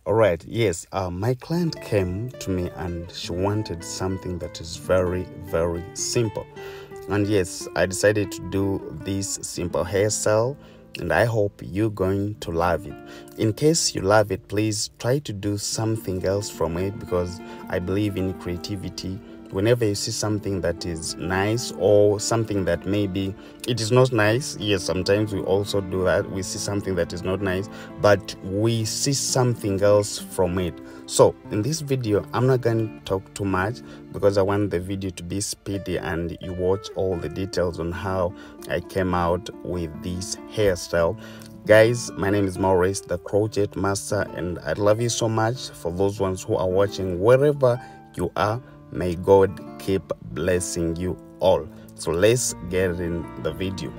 All right, yes, my client came to me and she wanted something that is very, very simple. And yes, I decided to do this simple hairstyle, and I hope you're going to love it. In case you love it, please try to do something else from it, because I believe in creativity. Whenever you see something that is nice or something that maybe it is not nice, yes, sometimes we also do that. We see something that is not nice, but we see something else from it. So in this video, I'm not going to talk too much because I want the video to be speedy and you watch all the details on how I came out with this hairstyle. Guys, my name is Maurice, the crochet master, and I love you so much. For those ones who are watching wherever you are, may God keep blessing you all. So let's get in the video.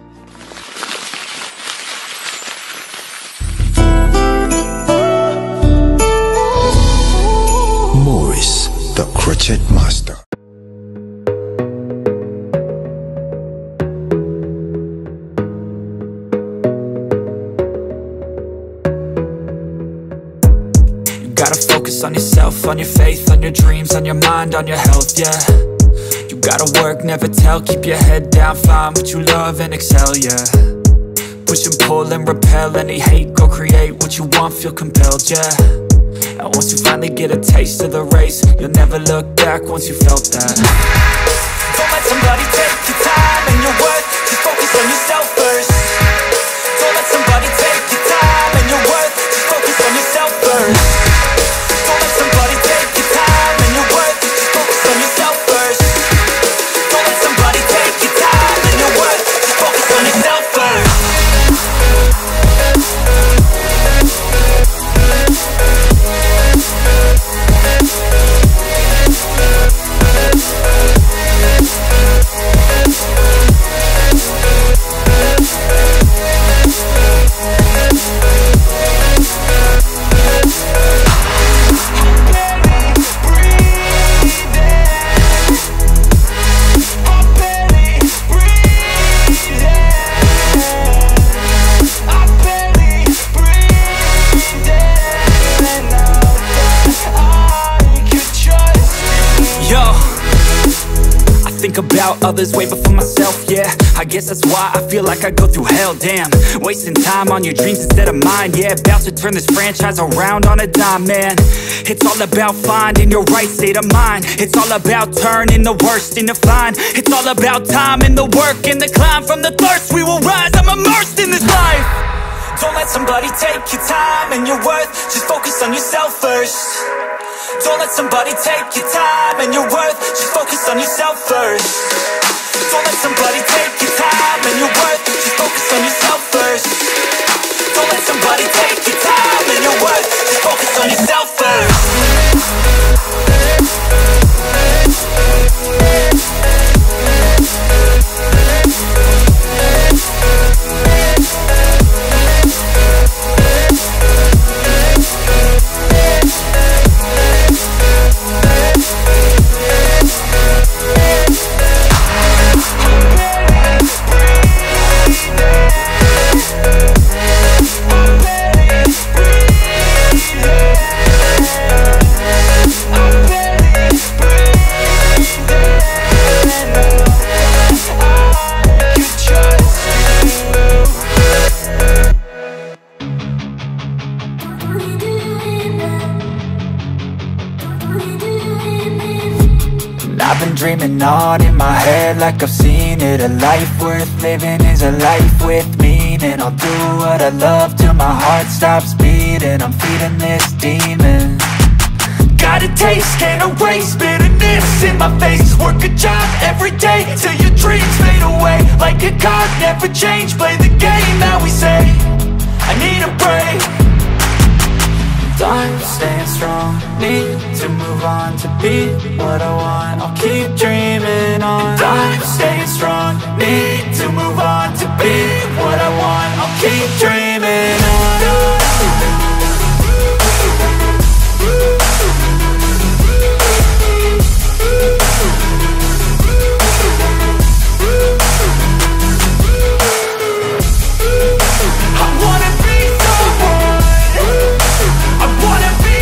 Maurice, the crochet master. Gotta focus on yourself, on your faith, on your dreams, on your mind, on your health, yeah. You gotta work, never tell, keep your head down, find what you love and excel, yeah. Push and pull and repel any hate, go create what you want, feel compelled, yeah. And once you finally get a taste of the race, you'll never look back once you felt that. Don't let somebody take your time and your worth, just focus on yourself first. Don't let somebody take your time and your worth, just focus on yourself first. Think about others way before myself, yeah. I guess that's why I feel like I go through hell, damn. Wasting time on your dreams instead of mine, yeah. About to turn this franchise around on a dime, man. It's all about finding your right state of mind. It's all about turning the worst into fine. It's all about time and the work and the climb. From the thirst we will rise, I'm immersed in this life. Don't let somebody take your time and your worth, just focus on yourself first. Don't let somebody take your time and your worth, just focus on yourself first. Don't let somebody take your time and your worth, just focus on yourself first. Don't let somebody take your time and your worth, just focus on yourself first. I've been dreaming on in my head like I've seen it. A life worth living is a life with meaning. I'll do what I love till my heart stops beating. I'm feeding this demon. Got a taste, can't erase bitterness in my face. Work a job every day till your dreams fade away. Like a card, never change, play the game that we say. I need a break. I'm staying strong, need to move on to be what I want. I'll keep dreaming on. And I'm staying strong, need to move on to be what I want. I'll keep dreaming on. I wanna be someone. I wanna be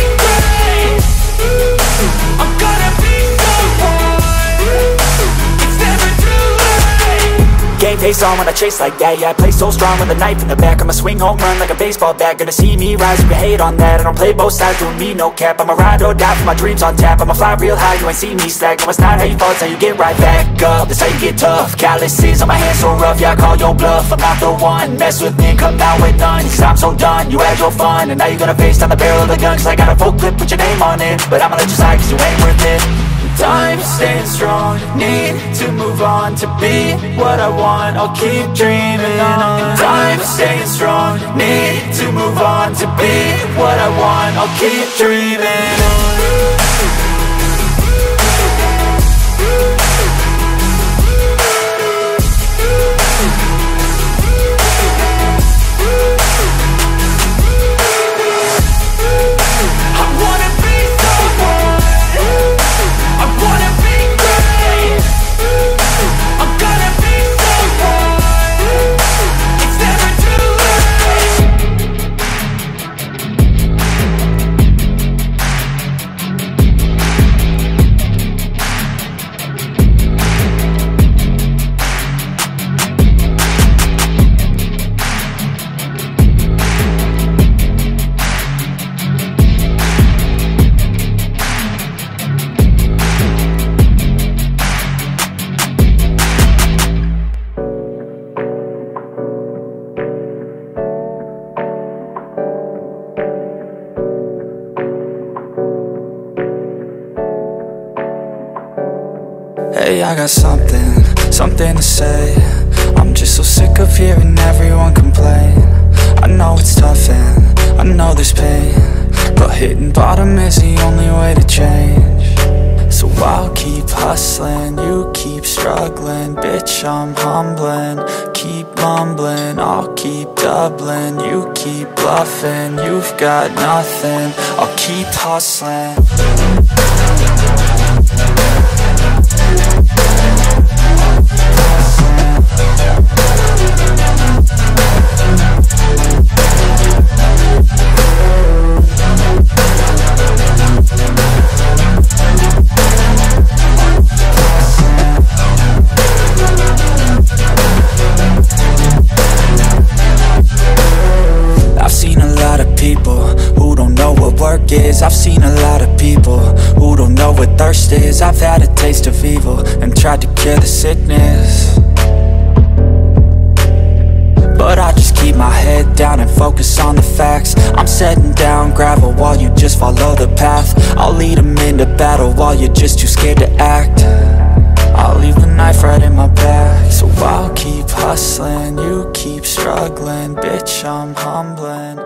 pace on when I chase like that. Yeah, I play so strong with a knife in the back. I'ma swing home run like a baseball bat. Gonna see me rise, you can hate on that. I don't play both sides, doing me no cap. I'ma ride or die for my dreams on tap. I'ma fly real high, you ain't see me slack. No, it's not how you fall, it's how you get right back up. That's how you get tough. Calluses on my hands so rough, yeah, I call your bluff. I'm not the one, mess with me, come out with none. Cause I'm so done, you had your fun. And now you're gonna face down the barrel of the gun. Cause I got a full clip with your name on it. But I'ma let you slide cause you ain't worth it. I'm staying strong, need to move on to be what I want, I'll keep dreaming on. I'm staying strong, need to move on to be what I want, I'll keep dreaming on. Hey, I got something to say. I'm just so sick of hearing everyone complain. I know it's tough and I know there's pain, but hitting bottom is the only way to change. So I'll keep hustling, you keep struggling. Bitch, I'm humbling, keep mumbling. I'll keep doubling, you keep bluffing. You've got nothing, I'll keep hustling. I've seen a lot of people who don't know what thirst is. I've had a taste of evil and tried to cure the sickness, but I just keep my head down and focus on the facts. I'm setting down gravel while you just follow the path. I'll lead them into battle while you're just too scared to act. I'll leave the knife right in my back. So I'll keep hustling, you keep struggling. Bitch, I'm humbling.